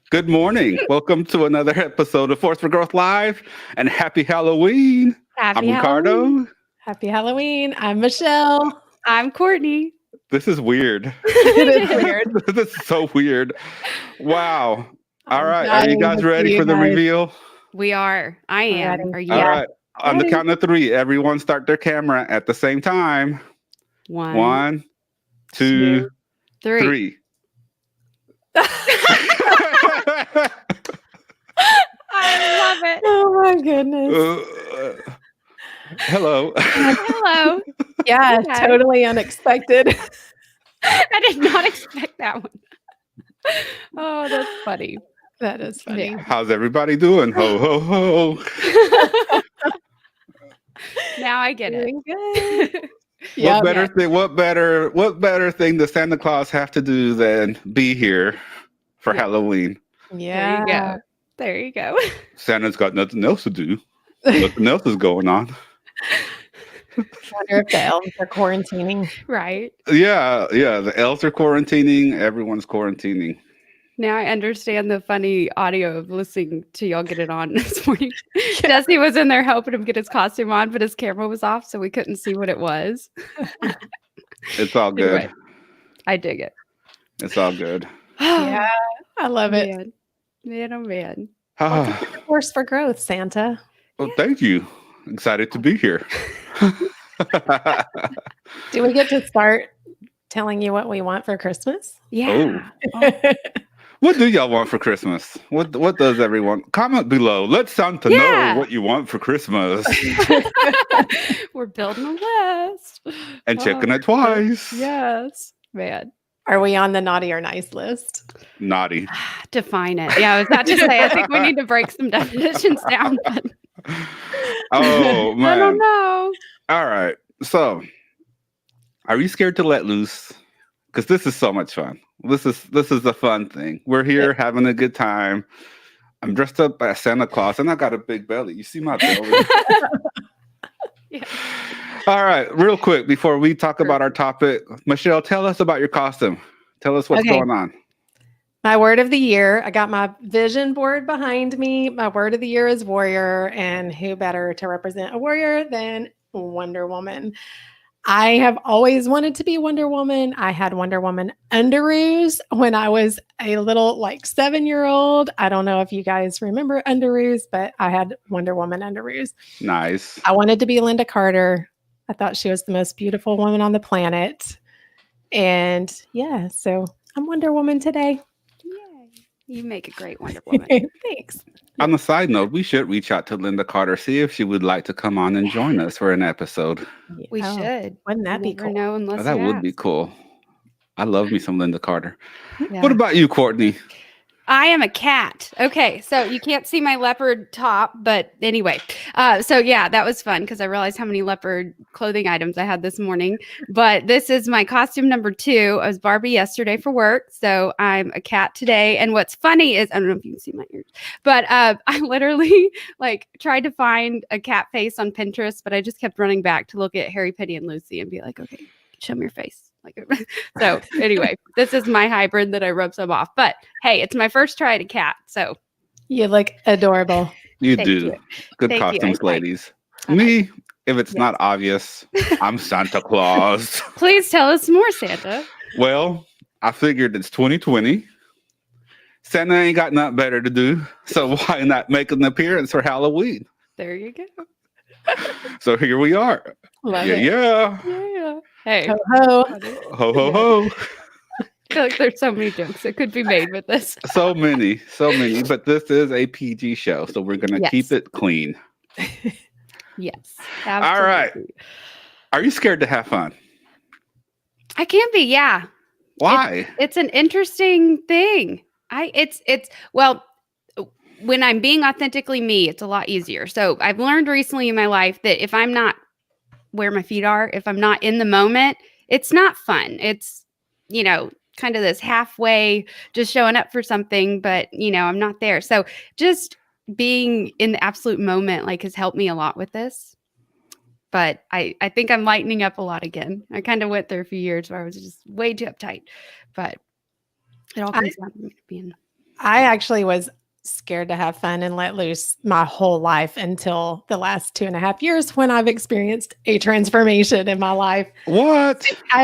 Good morning. Welcome to another episode of Force for Growth Live, and happy Halloween. I'm Happy Halloween. Ricardo. Happy Halloween. I'm Michelle. I'm Courtney. This is weird. It is weird. This is so weird. Wow. All I'm right. Are you dying guys to ready see for you the guys. reveal? We are. I am. ready. Are you? All Yeah. right. On the Ready. count of three, everyone start their camera at the same time. One, One, two, three. three. I love it. Oh my goodness. Hello. Hello. Yeah, Okay. totally unexpected. I did not expect that one. Oh, that's funny. That is funny. Yeah. How's everybody doing? Ho, ho, ho. Now I get it. Doing good. What better thing does Santa Claus have to do than be here for Yeah. Halloween? Yeah. There you go. There you go. Santa's got nothing else to do. Nothing else is going on. Wonder if the elves are quarantining. Right. Yeah. The elves are quarantining. Everyone's quarantining. Now I understand the funny audio of listening to y'all get it on this morning. Jesse was in there helping him get his costume on, but his camera was off, so we couldn't see what it was. It's all good. Anyway, I dig it. It's all good. Yeah. I love it. Man. Man, oh man. Ah, Force for growth, Santa. well, thank you. Excited to be here. Do we get to start telling you what we want for Christmas? Yeah. What do y'all want for Christmas? What does everyone? Comment below. Let Santa Yeah. know what you want for Christmas. We're building a list. And checking Oh, it twice. Yes. Man. Are we on the naughty or nice list? Naughty. Define it. Yeah, I was about to say, I think we need to break some definitions down. But Oh I don't man. know. All right. So, are you scared to let loose? Because this is so much fun. This is a fun thing. We're here having a good time. I'm dressed up as Santa Claus, and I got a big belly. You see my belly? Yeah. All right, real quick before we talk about our topic, Michelle, tell us about your costume. Tell us what's Okay. going on. My word of the year. I got my vision board behind me. My word of the year is warrior. And who better to represent a warrior than Wonder Woman? I have always wanted to be Wonder Woman. I had Wonder Woman underoos when I was a little 7-year-old. I don't know if you guys remember underoos, but I had Wonder Woman underoos. Nice. I wanted to be Linda Carter. I thought she was the most beautiful woman on the planet. And yeah, so I'm Wonder Woman today. Yay. You make a great Wonder Woman. Thanks. On the side note, we should reach out to Linda Carter, see if she would like to come on and join us for an episode. We Oh, should. Wouldn't that be Never cool? know unless That you would be ask. cool. I love me some Linda Carter. Yeah. What about you, Courtney? I am a cat. Okay, so you can't see my leopard top, but anyway. So yeah, that was fun because I realized how many leopard clothing items I had this morning. But this is my costume number 2. I was Barbie yesterday for work, so I'm a cat today. And what's funny is, I don't know if you can see my ears, but I literally tried to find a cat face on Pinterest, but I just kept running back to look at Harry, Penny, and Lucy and be like, okay, show me your face. So anyway, this is my hybrid that I rub some off. But hey, it's my first try at a cat. So You look adorable. You Thank do. you. Good Thank you. costumes, I like- ladies. I like- Me, if it's Yes. not obvious, I'm Santa Claus. Please tell us more, Santa. Well, I figured it's 2020. Santa ain't got nothing better to do. So why not make an appearance for Halloween? There you go. So here we are. Love Yeah, it. yeah. Yeah. Hey, Ho ho. Ho, ho, ho. I feel like there's so many jokes that could be made with this. So many. But this is a PG show, so we're going to Yes. keep it clean. Yes. All right. absolutely. Are you scared to have fun? I can be, yeah. Why? It's an interesting thing. Well, when I'm being authentically me, it's a lot easier. So I've learned recently in my life that if I'm not where my feet are, if I'm not in the moment, it's not fun. It's, kind of this halfway just showing up for something, but I'm not there. So just being in the absolute moment has helped me a lot with this. But I think I'm lightening up a lot again. I kind of went through a few years where I was just way too uptight, but it all comes down to being I actually was scared to have fun and let loose my whole life until the last 2.5 years when I've experienced a transformation in my life. What? I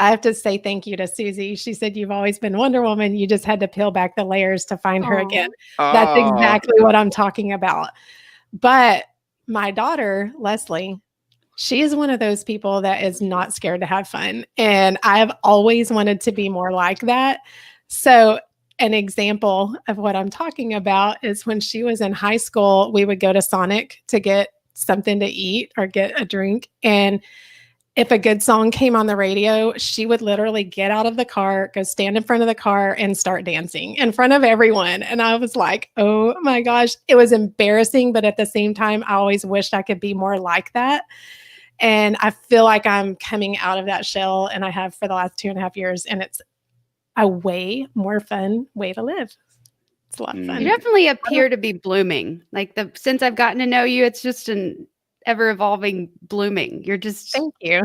have to say thank you to Susie. She said, "You've always been Wonder Woman. You just had to peel back the layers to find her again." That's Oh, exactly what I'm talking about. But my daughter, Leslie, she is one of those people that is not scared to have fun. And I've always wanted to be more like that. So, an example of what I'm talking about is when she was in high school, we would go to Sonic to get something to eat or get a drink. And if a good song came on the radio, she would literally get out of the car, go stand in front of the car, and start dancing in front of everyone. And I was like, oh my gosh, it was embarrassing. But at the same time, I always wished I could be more like that. And I feel like I'm coming out of that shell, and I have for the last 2.5 years. And it's a way more fun way to live. It's a lot of You fun. definitely appear to be blooming. Like since I've gotten to know you, it's just an ever evolving blooming. You're just Thank you.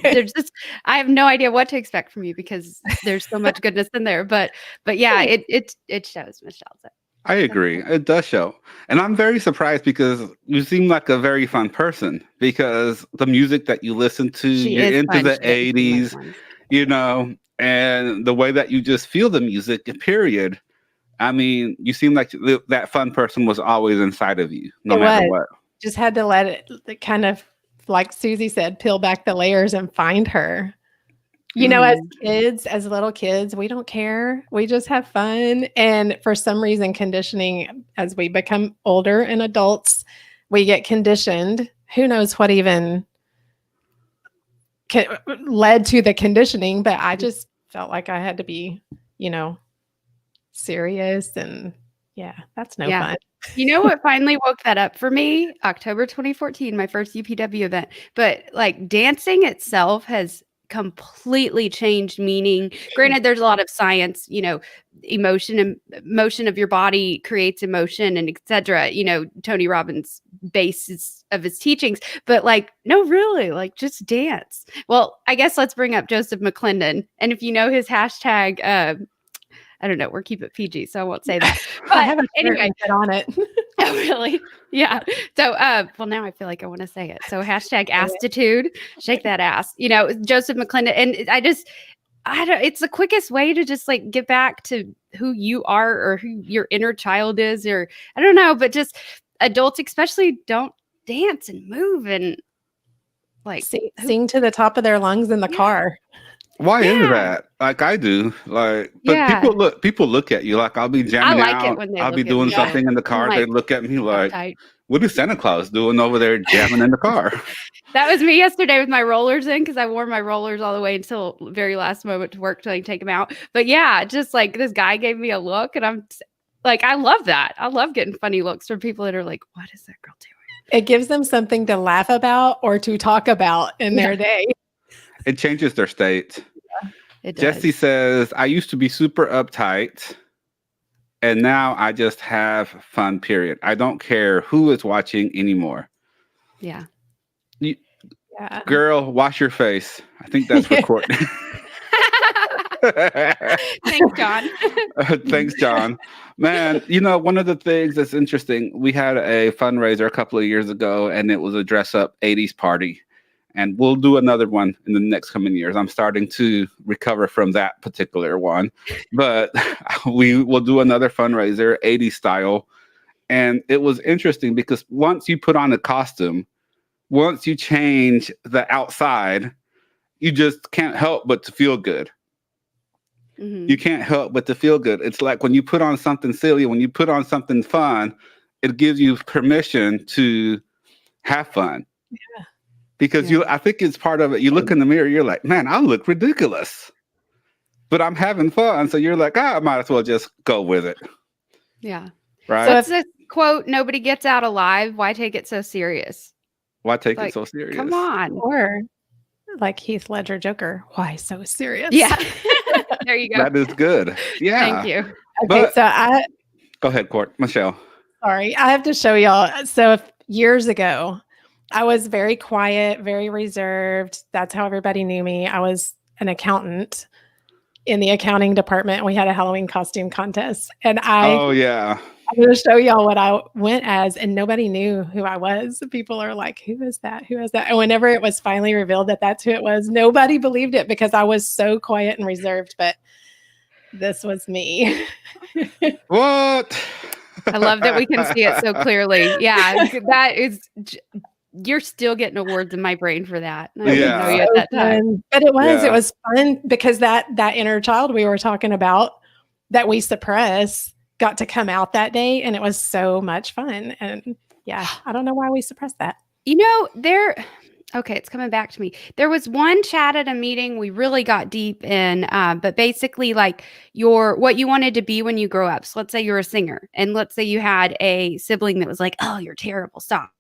there's just I have no idea what to expect from you because there's so much goodness in there. But yeah, it shows, Michelle. So. I agree. It does show. And I'm very surprised because you seem like a very fun person because the music that you listen to, She you're is into fun. the She is 80s, fun. you know, and the way that you just feel the music, period. I mean, you seem like that fun person was always inside of you, no It matter was. what. Just had to let it kind of, like Susie said, peel back the layers and find her. As kids, as little kids, we don't care. We just have fun. And for some reason, conditioning, as we become older and adults, we get conditioned. Who knows what even led to the conditioning, but I just felt like I had to be, serious. And yeah, that's no fun. You know what finally woke that up for me? October 2014, my first UPW event. But like dancing itself has completely changed meaning. Granted, there's a lot of science, emotion and motion of your body creates emotion and etc. Tony Robbins' basis of his teachings. But like, no, really, like just dance. Well, I guess let's bring up Joseph McClendon. And if you know his hashtag, I don't know. We're keep it PG, so I won't say that. But I haven't anyway, get on it. Oh, really? Yeah. So, well, now I feel like I want to say it. So, hashtag astitude, shake that ass. Joseph McClendon, and I don't. It's the quickest way to just like get back to who you are or who your inner child is, or I don't know, but just adults, especially, don't dance and move and like sing to the top of their lungs in the car. Why is that? Like I do, like, but people look at you like I'll be jamming like out. it when they I'll be look at doing me. something in the car. They look at me like, uptight. "What is Santa Claus doing over there jamming in the car?" That was me yesterday with my rollers in because I wore my rollers all the way until very last moment to work till I take them out. But yeah, just like this guy gave me a look, and I'm like, I love that. I love getting funny looks from people that are like, "What is that girl doing?" It gives them something to laugh about or to talk about in their day. It changes their state. It does. Jesse says, I used to be super uptight, and now I just have fun, period. I don't care who is watching anymore. Yeah. Girl, wash your face. I think that's for Courtney. Thanks, John. Thanks, John. Man, one of the things that's interesting, we had a fundraiser a couple of years ago, and it was a dress-up 80s party. And we'll do another one in the next coming years. I'm starting to recover from that particular one. But we will do another fundraiser, 80s style. And it was interesting because once you put on a costume, once you change the outside, you just can't help but to feel good. Mm-hmm. You can't help but to feel good. It's like when you put on something silly, when you put on something fun, it gives you permission to have fun. Yeah. Because I think it's part of it. You look in the mirror, you're like, man, I look ridiculous, but I'm having fun. So you're like, I might as well just go with it. Yeah. Right. So it's a quote, nobody gets out alive. Why take it so serious? Why take it so serious? Come on. Or like Heath Ledger Joker, why so serious? Yeah. There you go. That is good. Yeah. Thank you. Okay, so go ahead, Michelle. Sorry, I have to show y'all. So years ago, I was very quiet, very reserved. That's how everybody knew me. I was an accountant. in the accounting department. We had a Halloween costume contest, and Oh yeah. I'm going to show y'all what I went as, and nobody knew who I was. People are like, who is that? Who is that? And whenever it was finally revealed that that's who it was, nobody believed it because I was so quiet and reserved, but this was me. What? I love that we can see it so clearly. Yeah, that is. You're still getting awards in my brain for that. I didn't know you at that time. But it was fun because that inner child we were talking about that we suppress got to come out that day, and it was so much fun. And yeah, I don't know why we suppressed that. Okay, it's coming back to me. There was one chat at a meeting we really got deep in, but basically like what you wanted to be when you grow up. So let's say you're a singer, and let's say you had a sibling that was like, oh, you're terrible, stop.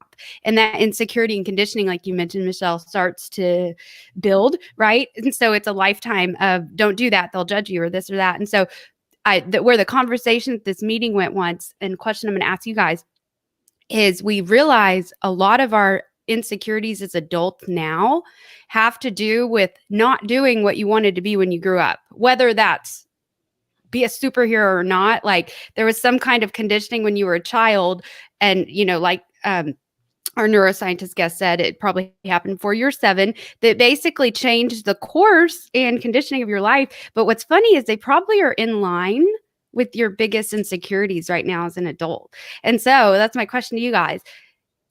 And that insecurity and conditioning, like you mentioned, Michelle, starts to build, right? And so it's a lifetime of don't do that, they'll judge you or this or that. And so where the conversation at this meeting went once, and question I'm going to ask you guys is, we realize a lot of our insecurities as adults now have to do with not doing what you wanted to be when you grew up, whether that's be a superhero or not. Like there was some kind of conditioning when you were a child, and like our neuroscientist guest said, it probably happened before you're 7, that basically changed the course and conditioning of your life. But what's funny is they probably are in line with your biggest insecurities right now as an adult. And so that's my question to you guys.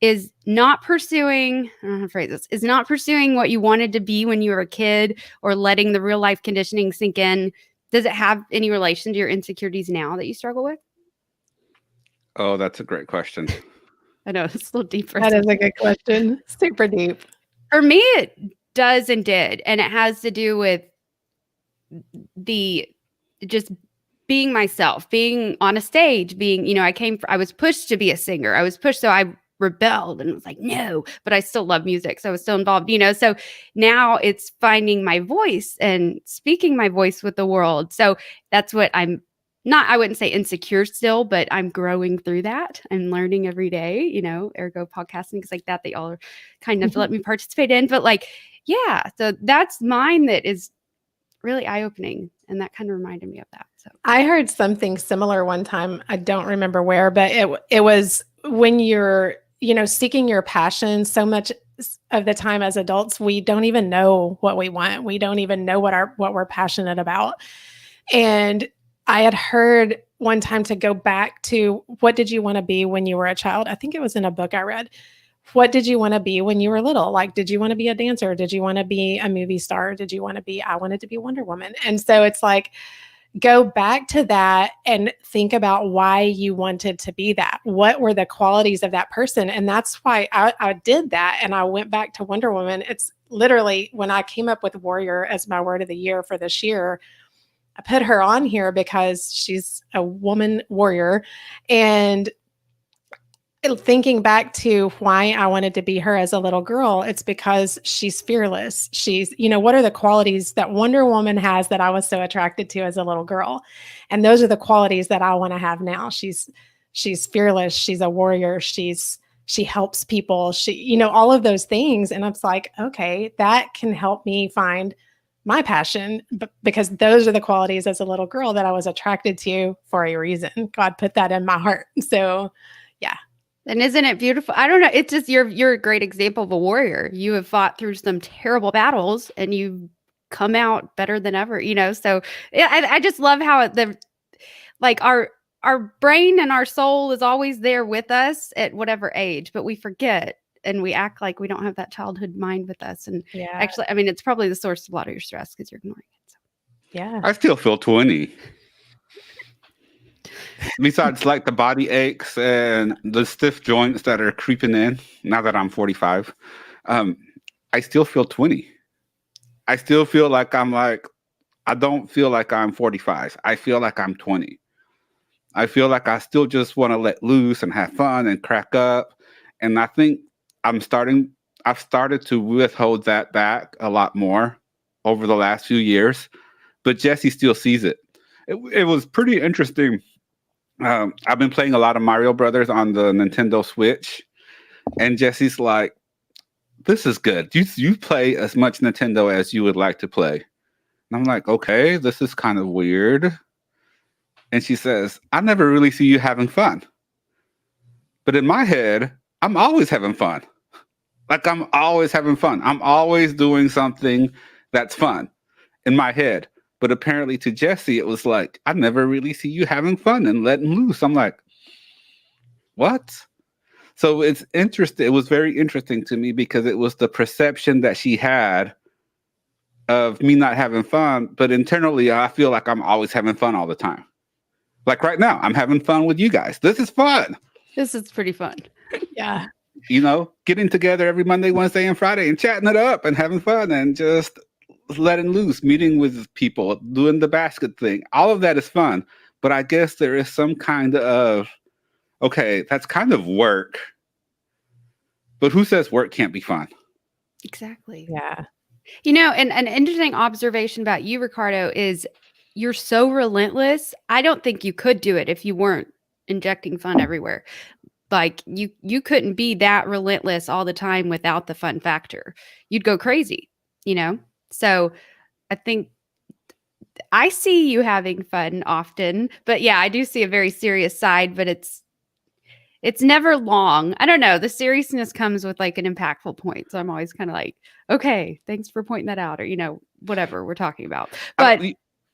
Is not pursuing, I don't know how to phrase this, is not pursuing what you wanted to be when you were a kid, or letting the real life conditioning sink in, does it have any relation to your insecurities now that you struggle with? Oh, that's a great question. I know, it's a little deeper. That is a good question. Super deep. For me, it does and did. And it has to do with just being myself, being on a stage, being, I was pushed to be a singer. I was pushed, so I rebelled and was like, no, but I still love music. So I was still involved, so now it's finding my voice and speaking my voice with the world. So that's what I wouldn't say insecure still, but I'm growing through that. I'm learning every day, ergo podcasting, things like that y'all are kind enough to let me participate in. But so that's mine that is really eye-opening. And that kind of reminded me of that. So I heard something similar one time. I don't remember where, but it was when you're, seeking your passion. So much of the time as adults, we don't even know what we want. We don't even know what we're passionate about. And I had heard one time to go back to, what did you want to be when you were a child? I think it was in a book I read. What did you want to be when you were little? Like, did you want to be a dancer? Did you want to be a movie star? I wanted to be Wonder Woman. And so it's like, go back to that and think about why you wanted to be that. What were the qualities of that person? And that's why I did that. And I went back to Wonder Woman. It's literally when I came up with Warrior as my word of the year for this year, I put her on here because she's a woman warrior. And thinking back to why I wanted to be her as a little girl, it's because she's fearless. She's, what are the qualities that Wonder Woman has that I was so attracted to as a little girl? And those are the qualities that I want to have now. She's fearless. She's a warrior. She helps people. All of those things. And it's like, okay, that can help me find my passion, because those are the qualities as a little girl that I was attracted to for a reason. God put that in my heart. So yeah. And isn't it beautiful? I don't know. It's just, you're a great example of a warrior. You have fought through some terrible battles and you've come out better than ever, So yeah, I just love how our brain and our soul is always there with us at whatever age, but we forget. And we act like we don't have that childhood mind with us. And actually, it's probably the source of a lot of your stress because you're ignoring it. So. Yeah. I still feel 20. Besides the body aches and the stiff joints that are creeping in now that I'm 45, I still feel 20. I still feel like I don't feel like I'm 45. I feel like I'm 20. I feel like I still just want to let loose and have fun and crack up. And I think I've started to withhold that back a lot more over the last few years, but Jesse still sees it. It was pretty interesting. I've been playing a lot of Mario Brothers on the Nintendo Switch, and Jesse's like, this is good. You play as much Nintendo as you would like to play. And I'm like, okay, this is kind of weird. And she says, I never really see you having fun. But in my head, I'm always having fun. Like I'm always having fun. I'm always doing something that's fun in my head. But apparently to Jesse, it was like, I never really see you having fun and letting loose. I'm like, what? So it's interesting. It was very interesting to me because it was the perception that she had of me not having fun. But internally, I feel like I'm always having fun all the time. Like right now, I'm having fun with you guys. This is fun. This is pretty fun. Yeah. You know, getting together every Monday, Wednesday, and Friday and chatting it up and having fun and just letting loose, meeting with people, doing the basket thing. All of that is fun. But I guess there is some kind of, okay, that's kind of work. But who says work can't be fun? Exactly. Yeah. You know, and an interesting observation about you, Ricardo, is you're so relentless. I don't think you could do it if you weren't injecting fun everywhere. Like you couldn't be that relentless all the time without the fun factor. You'd go crazy, you know? So I think I see you having fun often, but yeah, I do see a very serious side, but it's never long. I don't know. The seriousness comes with like an impactful point. So I'm always kind of like, okay, thanks for pointing that out, or, you know, whatever we're talking about. But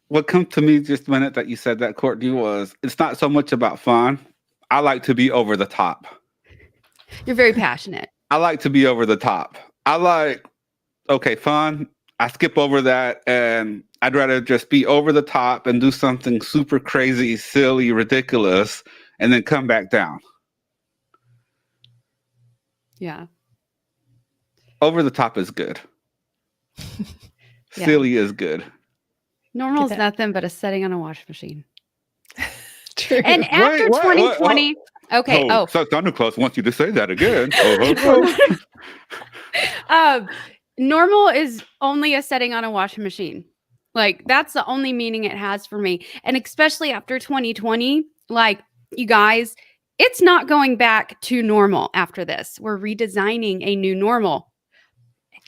what comes to me just a minute that you said that, Courtney, was it's not so much about fun. I like to be over the top. You're very passionate. I like to be over the top. I like, okay, fun. I skip over that and I'd rather just be over the top and do something super crazy, silly, ridiculous, and then come back down. Yeah. Over the top is good. Yeah. Silly is good. Normal is nothing but a setting on a washing machine. True. And after 2020, okay. Oh, so Santa Claus wants you to say that again. Normal is only a setting on a washing machine. Like that's the only meaning it has for me. And especially after 2020, like you guys, it's not going back to normal after this. We're redesigning a new normal.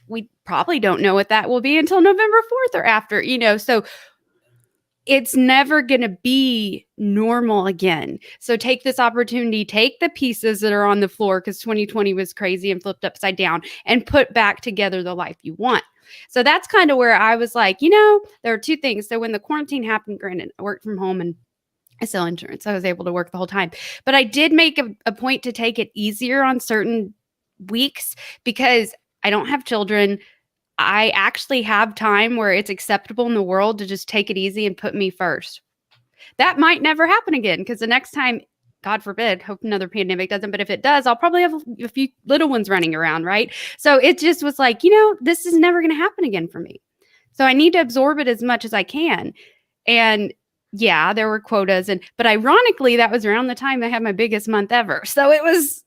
We probably don't know what that will be until November 4th or after, you know, so it's never going to be normal again. So take this opportunity, take the pieces that are on the floor because 2020 was crazy and flipped upside down and put back together the life you want. So that's kind of where I was like, you know, there are two things. So when the quarantine happened, granted, I worked from home and I sell insurance. I was able to work the whole time. But I did make a point to take it easier on certain weeks because I don't have children. I actually have time where it's acceptable in the world to just take it easy and put me first. That might never happen again because the next time, God forbid, hope another pandemic doesn't, but if it does, I'll probably have a few little ones running around, right? So it just was like, you know, this is never going to happen again for me. So I need to absorb it as much as I can. And yeah, there were quotas, but ironically, that was around the time I had my biggest month ever. So it was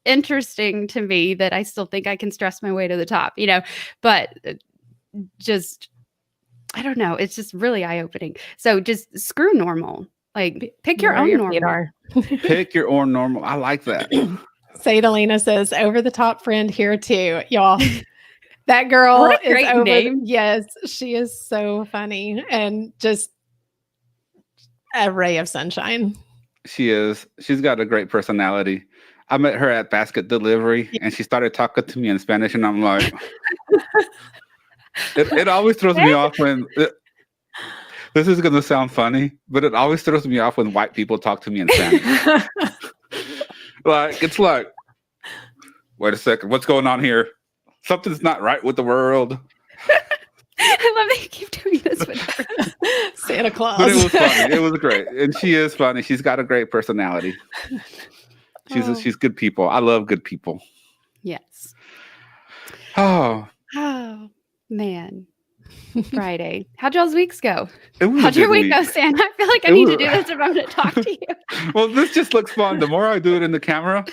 interesting to me that I still think I can stress my way to the top, you know, but just, I don't know. It's just really eye-opening. So just screw normal. Like pick your own normal. Pick your own normal. I like that. Sadalina says, over the top friend here too. Y'all, that girl what a great is over. Name. Yes, she is so funny and just a ray of sunshine. She is. She's got a great personality. I met her at basket delivery and she started talking to me in Spanish and I'm like, it always throws me off when, this is going to sound funny, but it always throws me off when white people talk to me in Spanish. Like, it's like, wait a second, what's going on here? Something's not right with the world. I love that you keep doing this with her. Santa Claus. But it was funny. It was great. And she is funny. She's got a great personality. She's good people. I love good people. Yes. Oh man. Friday. How'd y'all's weeks go? How'd your week go, Santa? I feel like I need to do this if I'm going to talk to you. Well, this just looks fun. The more I do it in the camera.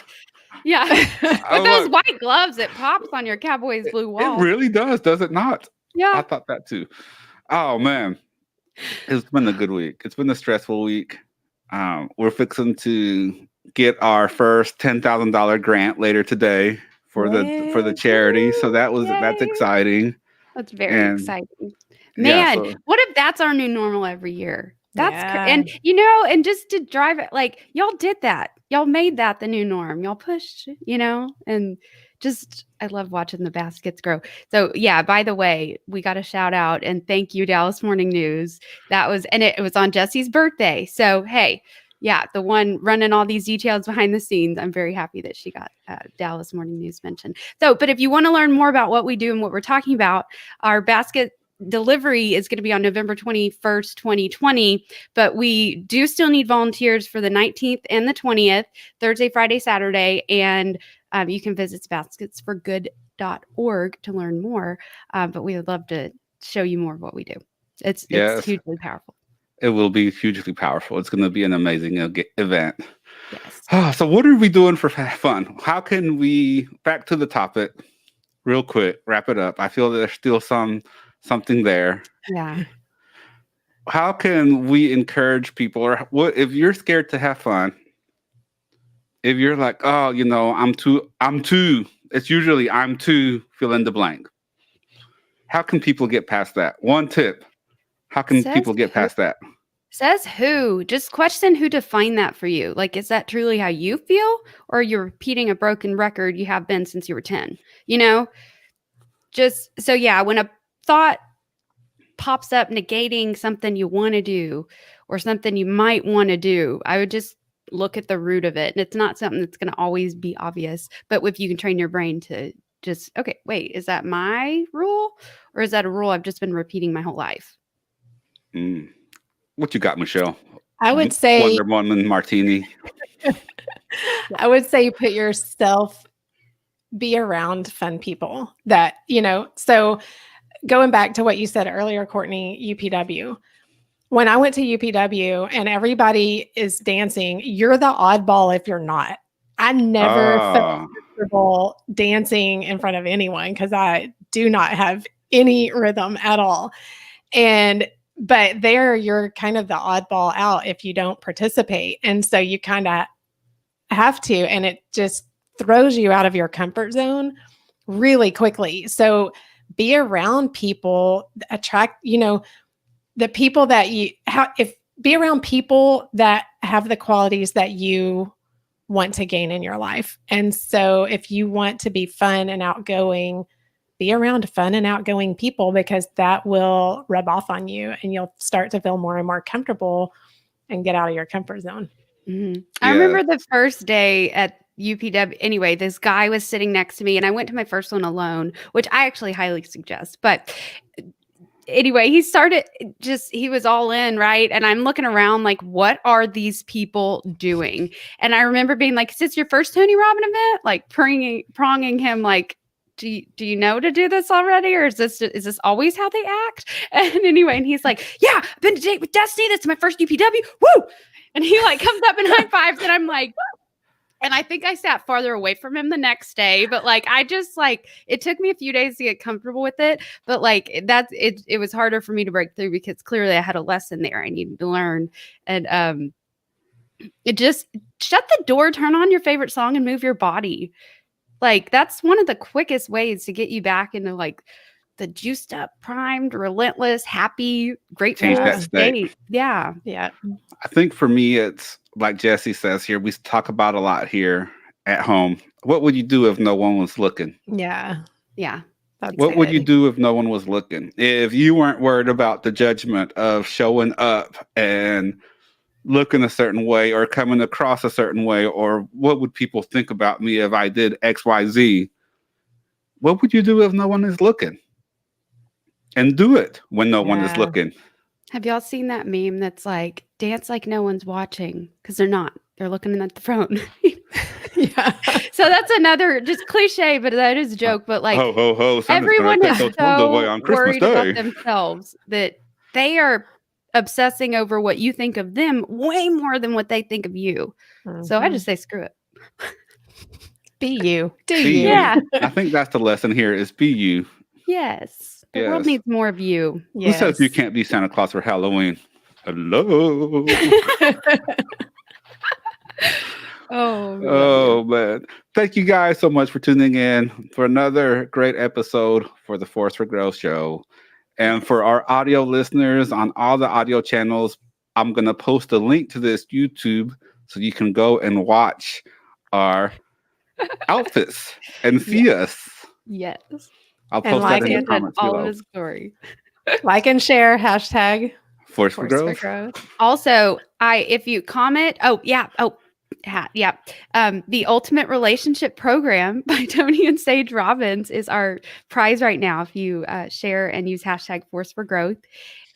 Yeah. With those white gloves, it pops on your Cowboys blue wall. It really does it not? Yeah. I thought that too. Oh, man. It's been a good week. It's been a stressful week. We're fixing to get our first $10,000 grant later today for the charity. So that's exciting. That's very exciting. Man, so what if that's our new normal every year? That's Yeah. and and just to drive it, like y'all did that. Y'all made that the new norm. Y'all pushed, and just I love watching the baskets grow. So yeah, by the way, we got a shout out and thank you, Dallas Morning News. That was and it was on Jesse's birthday. So hey, yeah, the one running all these details behind the scenes. I'm very happy that she got Dallas Morning News mentioned. So, but if you want to learn more about what we do and what we're talking about, our basket delivery is going to be on November 21st, 2020, but we do still need volunteers for the 19th and the 20th, Thursday, Friday, Saturday, and you can visit basketsforgood.org to learn more, but we would love to show you more of what we do. It's yes, hugely powerful. it will be hugely powerful. It's going to be an amazing event. Yes. So what are we doing for fun? How can we, back to the topic, real quick, wrap it up. I feel there's still something there. Yeah. How can we encourage people, or what if you're scared to have fun? If you're like, oh, I'm too, it's usually I'm too fill in the blank. How can people get past that? One tip. How can people get past that? Says who? Just question who defined that for you. Like, is that truly how you feel? Or you're repeating a broken record you have been since you were 10? Just so yeah, when a thought pops up negating something you want to do or something you might want to do, I would just look at the root of it. And it's not something that's going to always be obvious, but if you can train your brain to just, okay, wait, is that my rule or is that a rule I've just been repeating my whole life? What you got, Michelle? I would say Wonder Woman Martini. I would say put yourself, be around fun people that, so going back to what you said earlier, Courtney, UPW. When I went to UPW and everybody is dancing, you're the oddball if you're not. I never felt comfortable dancing in front of anyone because I do not have any rhythm at all. But there you're kind of the oddball out if you don't participate. And so you kind of have to, and it just throws you out of your comfort zone really quickly. So be around people, attract, the people that be around people that have the qualities that you want to gain in your life. And so if you want to be fun and outgoing, be around fun and outgoing people because that will rub off on you and you'll start to feel more and more comfortable and get out of your comfort zone. Mm-hmm. I remember the first day at UPW. Anyway, this guy was sitting next to me and I went to my first one alone, which I actually highly suggest. But anyway, he was all in, right? And I'm looking around like, what are these people doing? And I remember being like, is this your first Tony Robbins event? Like pronging him like, do you know to do this already? Or is this always how they act? And anyway, and he's like, yeah, I've been to date with Destiny. That's my first UPW. Woo! And he like comes up and high fives. And I'm like, and I think I sat farther away from him the next day, but like, I just like, it took me a few days to get comfortable with it. But like it was harder for me to break through because clearly I had a lesson there I needed to learn. And it just shut the door, turn on your favorite song and move your body. Like that's one of the quickest ways to get you back into like the juiced up, primed, relentless, happy, grateful state. Yeah. Yeah. I think for me, it's like Jesse says here, we talk about a lot here at home. What would you do if no one was looking? Yeah. Yeah. What would you do if no one was looking? If you weren't worried about the judgment of showing up and looking a certain way or coming across a certain way, or what would people think about me if I did X, Y, Z? What would you do if no one is looking? And do it when no one is looking. Have y'all seen that meme that's like, dance like no one's watching? Because they're not. They're looking at the phone. Yeah. So that's another just cliche, but that is a joke. But like, ho, ho, ho, everyone is so on worried about themselves that they are obsessing over what you think of them way more than what they think of you. Mm-hmm. So I just say, screw it. Be you. Do you. Yeah. I think that's the lesson here is be you. Yes. The world needs more of you. Yes. Who says you can't be Santa Claus for Halloween? Hello. Oh, man. Thank you guys so much for tuning in for another great episode for the Force for Growth show. And for our audio listeners on all the audio channels, I'm going to post a link to this YouTube so you can go and watch our outfits and see us. Yes. I'll And post that like in the it, comments all below. of his glory. Like and share, hashtag Force for Force for Growth. Growth. Also, if you comment, the Ultimate Relationship Program by Tony and Sage Robbins is our prize right now. If you share and use hashtag Force for Growth,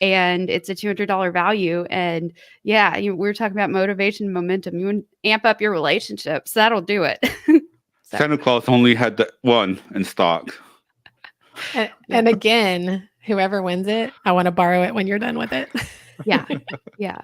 and it's a $200 value. And yeah, we were talking about motivation, momentum. You want to amp up your relationships. That'll do it. So. Santa Claus only had the one in stock. And again, whoever wins it, I want to borrow it when you're done with it. Yeah. Yeah.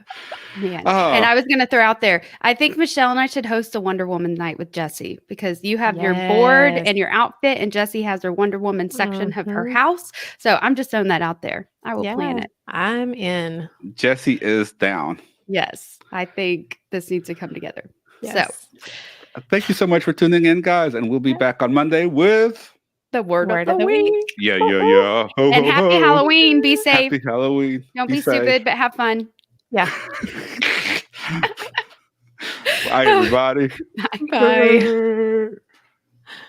Man. Oh. And I was going to throw out there, I think Michelle and I should host a Wonder Woman night with Jessie, because you have your board Yes. and your outfit, and Jessie has her Wonder Woman section of her house. So I'm just throwing that out there. I will plan it. I'm in. Jesse is down. Yes. I think this needs to come together. Yes. So Thank you so much for tuning in, guys. And we'll be back on Monday with the word Word of the week. Yeah. Ho, And ho, happy ho. Halloween. Be safe. Happy Halloween. Don't be stupid, but have fun. Yeah. Bye, everybody. Bye.